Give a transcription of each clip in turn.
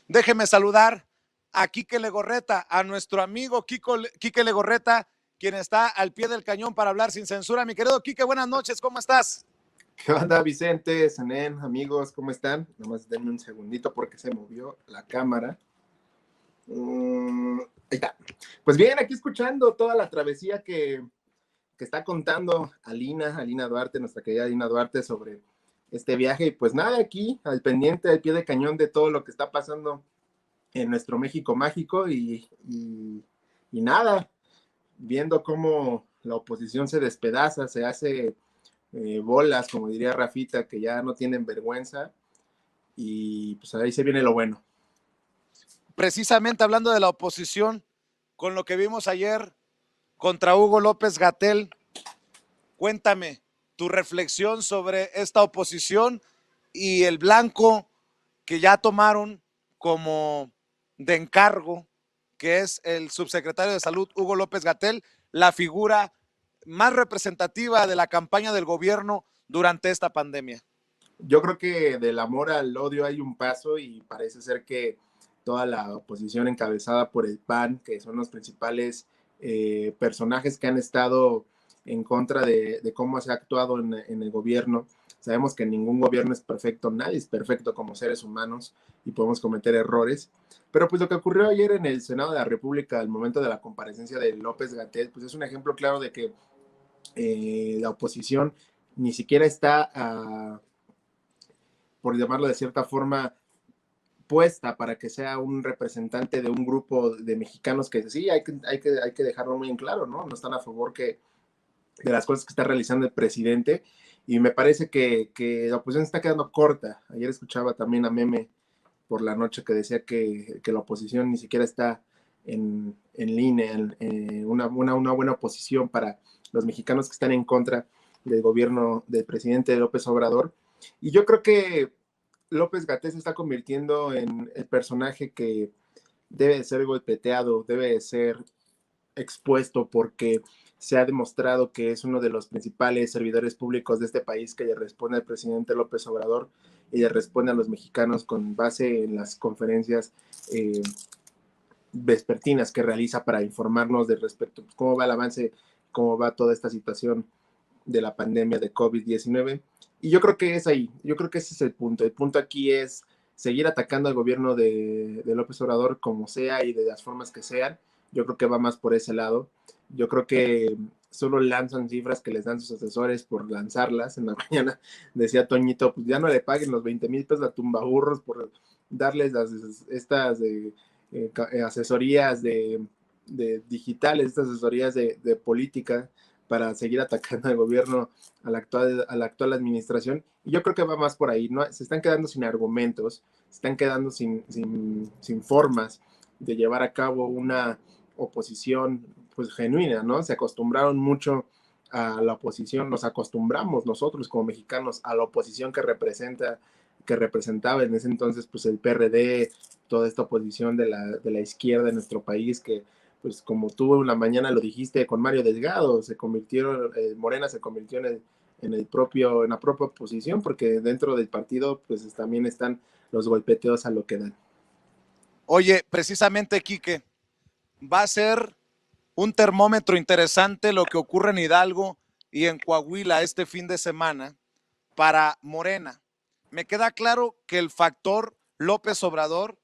Déjeme saludar a Quique Legorreta, a nuestro amigo Quique Legorreta, quien está al pie del cañón para hablar sin censura. Mi querido Quique, buenas noches, ¿cómo estás? ¿Qué onda, Vicente, Sanén, amigos? ¿Cómo están? Nomás denme un segundito porque se movió la cámara. Ahí está. Pues bien, aquí escuchando toda la travesía que está contando Alina Duarte, nuestra querida Alina Duarte, sobre este viaje. Y pues nada, aquí al pendiente, al pie de cañón de todo lo que está pasando en nuestro México mágico y nada, viendo cómo la oposición se despedaza, se hace bolas, como diría Rafita, que ya no tienen vergüenza, y pues ahí se viene lo bueno. Precisamente hablando de la oposición, con lo que vimos ayer contra Hugo López-Gatell, cuéntame tu reflexión sobre esta oposición y el blanco que ya tomaron como de encargo, que es el subsecretario de Salud, Hugo López-Gatell, la figura más representativa de la campaña del gobierno durante esta pandemia. Yo creo que del amor al odio hay un paso y parece ser que toda la oposición encabezada por el PAN, que son los principales personajes que han estado en contra de cómo se ha actuado en el gobierno. Sabemos que ningún gobierno es perfecto, nadie es perfecto como seres humanos y podemos cometer errores. Pero pues lo que ocurrió ayer en el Senado de la República al momento de la comparecencia de López-Gatell, pues es un ejemplo claro de que la oposición ni siquiera está por llamarlo de cierta forma, puesta para que sea un representante de un grupo de mexicanos que sí, hay que dejarlo muy en claro, ¿no? No están a favor de las cosas que está realizando el presidente y me parece que la oposición está quedando corta. Ayer escuchaba también a Meme por la noche que decía que la oposición ni siquiera está en línea, una buena oposición para los mexicanos que están en contra del gobierno del presidente López Obrador. Y yo creo que López-Gatell se está convirtiendo en el personaje que debe de ser golpeteado, debe de ser expuesto porque se ha demostrado que es uno de los principales servidores públicos de este país que le responde al presidente López Obrador y le responde a los mexicanos con base en las conferencias vespertinas que realiza para informarnos de respecto a cómo va el avance, cómo va toda esta situación de la pandemia de COVID-19. Y yo creo que es ahí, yo creo que ese es el punto. El punto aquí es seguir atacando al gobierno de López Obrador como sea y de las formas que sean. Yo creo que va más por ese lado. Yo creo que solo lanzan cifras que les dan sus asesores por lanzarlas. En la mañana decía Toñito, pues ya no le paguen los 20,000 pesos a tumbaburros por darles estas asesorías de digitales, estas asesorías de política para seguir atacando al gobierno, a la actual administración. Y yo creo que va más por ahí, ¿no? Se están quedando sin argumentos, se están quedando sin formas de llevar a cabo una oposición pues genuina, ¿no? Se acostumbraron mucho a la oposición, nos acostumbramos nosotros como mexicanos a la oposición que representaba en ese entonces pues el PRD, toda esta oposición de la izquierda en nuestro país que pues como tú en la mañana lo dijiste con Mario Delgado, Morena se convirtió en la propia oposición, porque dentro del partido pues también están los golpeteos a lo que dan. Oye, precisamente, Quique, va a ser un termómetro interesante lo que ocurre en Hidalgo y en Coahuila este fin de semana para Morena. Me queda claro que el factor López Obrador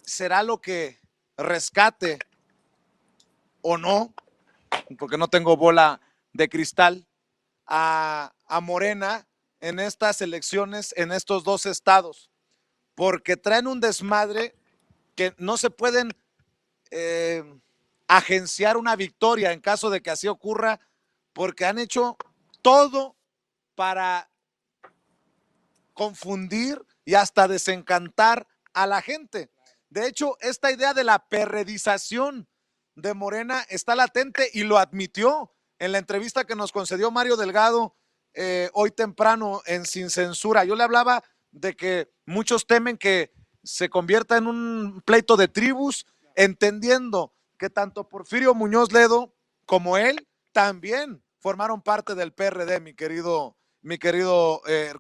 será lo que rescate o no, porque no tengo bola de cristal, a Morena en estas elecciones en estos dos estados, porque traen un desmadre que no se pueden eh, agenciar una victoria en caso de que así ocurra, porque han hecho todo para confundir y hasta desencantar a la gente. De hecho, esta idea de la perredización de Morena está latente y lo admitió en la entrevista que nos concedió Mario Delgado hoy temprano en Sin Censura. Yo le hablaba de que muchos temen que se convierta en un pleito de tribus, entendiendo que tanto Porfirio Muñoz Ledo como él también formaron parte del PRD, mi querido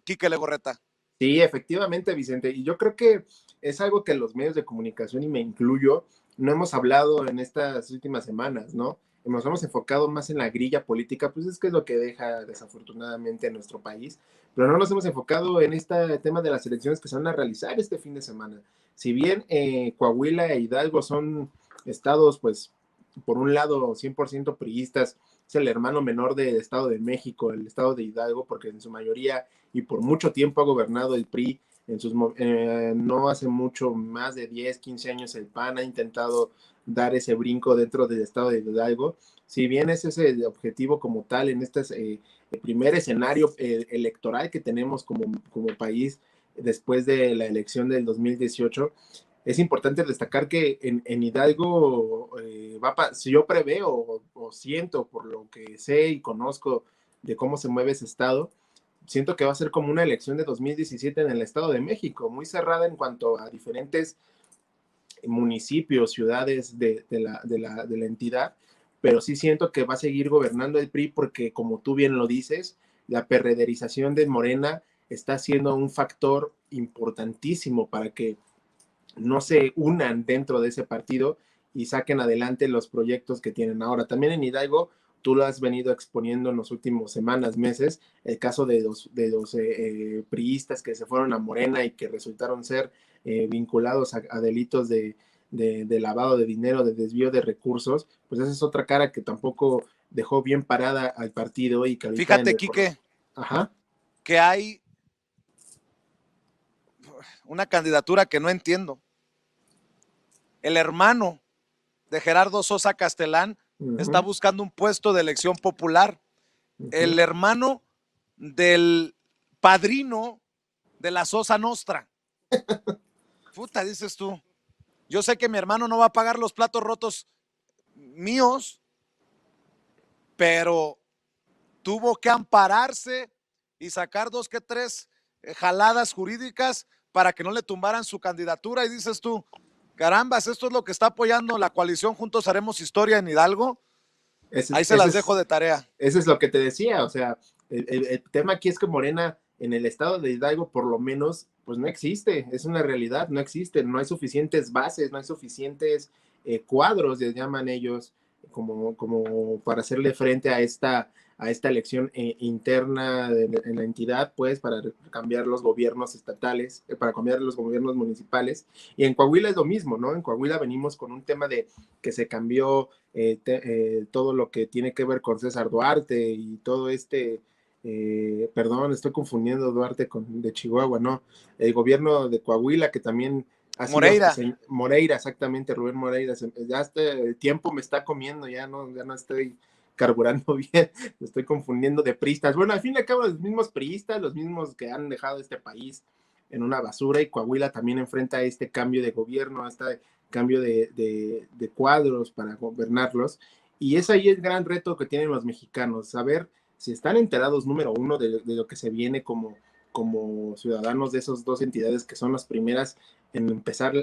Quique Legorreta. Sí, efectivamente, Vicente. Y yo creo que es algo que los medios de comunicación, y me incluyo, no hemos hablado en estas últimas semanas, ¿no? Nos hemos enfocado más en la grilla política, pues es que es lo que deja desafortunadamente a nuestro país, pero no nos hemos enfocado en este tema de las elecciones que se van a realizar este fin de semana. Si bien Coahuila e Hidalgo son estados, pues, por un lado 100% priistas, es el hermano menor del Estado de México, el Estado de Hidalgo, porque en su mayoría y por mucho tiempo ha gobernado el PRI. No hace mucho, más de 10, 15 años, el PAN ha intentado dar ese brinco dentro del Estado de Hidalgo. Si bien ese es el objetivo como tal en este el primer escenario electoral que tenemos como país después de la elección del 2018, es importante destacar que en Hidalgo si yo preveo o siento por lo que sé y conozco de cómo se mueve ese estado, siento que va a ser como una elección de 2017 en el Estado de México, muy cerrada en cuanto a diferentes municipios, ciudades de la entidad, pero sí siento que va a seguir gobernando el PRI porque, como tú bien lo dices, la perrederización de Morena está siendo un factor importantísimo para que no se unan dentro de ese partido y saquen adelante los proyectos que tienen ahora. También en Hidalgo, tú lo has venido exponiendo en los últimos semanas, meses, el caso de los priistas que se fueron a Morena y que resultaron ser vinculados a delitos de lavado de dinero, de desvío de recursos, pues esa es otra cara que tampoco dejó bien parada al partido y que ahorita Fíjate, Quique, Ajá. que hay una candidatura que no entiendo. El hermano de Gerardo Sosa Castelán está buscando un puesto de elección popular. El hermano del padrino de la Sosa Nostra. Puta, dices tú. Yo sé que mi hermano no va a pagar los platos rotos míos, pero tuvo que ampararse y sacar 2 que 3 jaladas jurídicas para que no le tumbaran su candidatura. Y dices tú, carambas, esto es lo que está apoyando la coalición Juntos Haremos Historia en Hidalgo. Ahí se las dejo de tarea. Eso es lo que te decía, o sea, el tema aquí es que Morena en el estado de Hidalgo por lo menos, pues no existe, es una realidad, no existe, no hay suficientes bases, no hay suficientes cuadros, les llaman ellos, como para hacerle frente a esta elección interna en la entidad, pues para cambiar los gobiernos estatales, para cambiar los gobiernos municipales. Y en Coahuila es lo mismo, ¿no? En Coahuila venimos con un tema de que se cambió todo lo que tiene que ver con César Duarte y todo perdón, estoy confundiendo Duarte de Chihuahua, ¿no? El gobierno de Coahuila que también ha Moreira. sido Moreira, exactamente, Rubén Moreira. Ya el tiempo me está comiendo, ya no estoy carburando bien, me estoy confundiendo de priistas. Bueno, al fin y al cabo, los mismos priistas, los mismos que han dejado este país en una basura, y Coahuila también enfrenta este cambio de gobierno, este cambio de cuadros para gobernarlos, y es ahí el gran reto que tienen los mexicanos, saber si están enterados, número uno, de lo que se viene como ciudadanos de esas dos entidades que son las primeras en empezar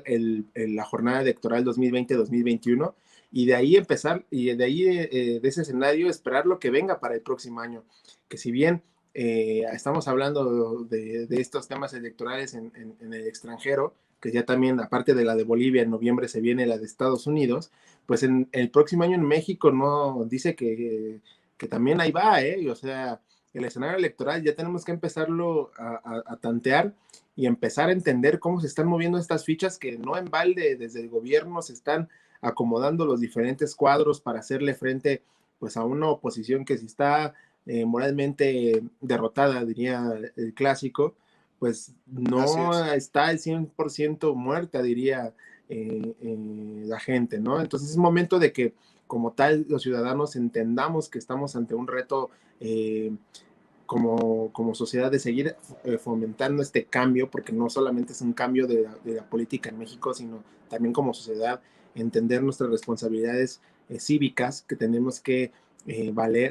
la jornada electoral 2020-2021, y de ahí empezar, y de ahí de ese escenario esperar lo que venga para el próximo año, que si bien estamos hablando de estos temas electorales en el extranjero, que ya también, aparte de la de Bolivia, en noviembre se viene la de Estados Unidos, pues en el próximo año en México no dice que también ahí va, o sea, el escenario electoral ya tenemos que empezarlo a tantear y empezar a entender cómo se están moviendo estas fichas que no en balde desde el gobierno se están acomodando los diferentes cuadros para hacerle frente pues a una oposición que si está moralmente derrotada, diría el clásico, pues no está al 100% muerta, diría la gente, ¿no? Entonces es momento de que como tal los ciudadanos entendamos que estamos ante un reto como sociedad de seguir fomentando este cambio, porque no solamente es un cambio de la política en México, sino también como sociedad entender nuestras responsabilidades cívicas que tenemos que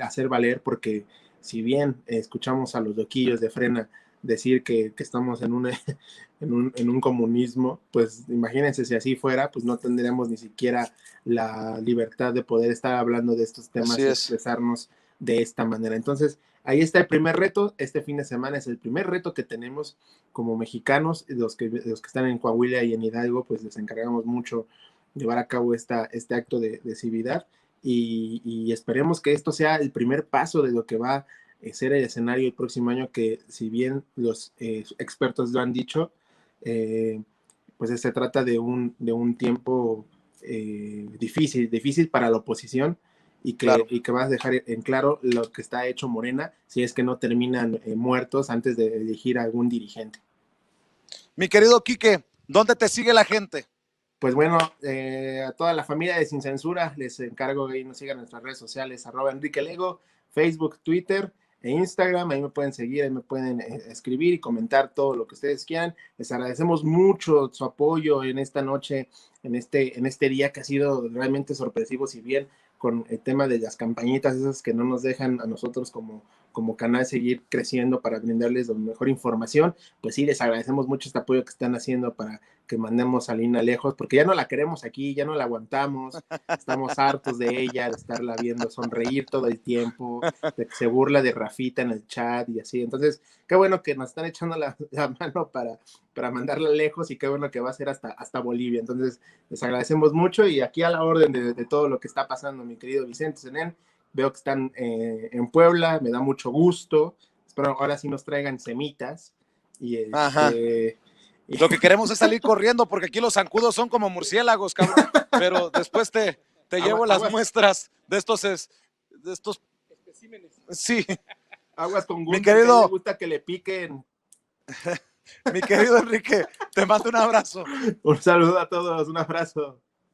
hacer valer, porque si bien escuchamos a los loquillos de Frena decir que estamos en un comunismo, pues imagínense si así fuera, pues no tendríamos ni siquiera la libertad de poder estar hablando de estos temas y expresarnos de esta manera. Entonces, ahí está el primer reto. Este fin de semana es el primer reto que tenemos como mexicanos. Los que están en Coahuila y en Hidalgo, pues les encargamos mucho llevar a cabo este acto de civilidad, y esperemos que esto sea el primer paso de lo que va a ser el escenario el próximo año, que si bien los expertos lo han dicho, pues se trata de un tiempo difícil para la oposición, Claro. y que va a dejar en claro lo que está hecho Morena, si es que no terminan muertos antes de elegir a algún dirigente. Mi querido Quique, ¿dónde te sigue la gente? Pues bueno, a toda la familia de Sin Censura les encargo que nos sigan en nuestras redes sociales, @EnriqueLego, Facebook, Twitter e Instagram. Ahí me pueden seguir, ahí me pueden escribir y comentar todo lo que ustedes quieran. Les agradecemos mucho su apoyo en esta noche, en este día que ha sido realmente sorpresivo, si bien con el tema de las campañitas esas que no nos dejan a nosotros como canal seguir creciendo para brindarles la mejor información. Pues sí, les agradecemos mucho este apoyo que están haciendo para que mandemos a Lina lejos, porque ya no la queremos aquí, ya no la aguantamos, estamos hartos de ella, de estarla viendo sonreír todo el tiempo, de que se burla de Rafita en el chat y así. Entonces, qué bueno que nos están echando la mano para mandarla lejos, y qué bueno que va a ser hasta Bolivia. Entonces, les agradecemos mucho, y aquí a la orden de todo lo que está pasando, mi querido Vicente Senén. Veo que están en Puebla, me da mucho gusto. Espero ahora sí nos traigan semitas. Y Ajá. Lo que queremos es salir corriendo porque aquí los zancudos son como murciélagos, cabrón. Pero después te llevo las muestras de estos especímenes. Sí. Aguas con mi Gunter, querido, que le gusta que le piquen. mi querido Enrique, te mando un abrazo. Un saludo a todos, un abrazo.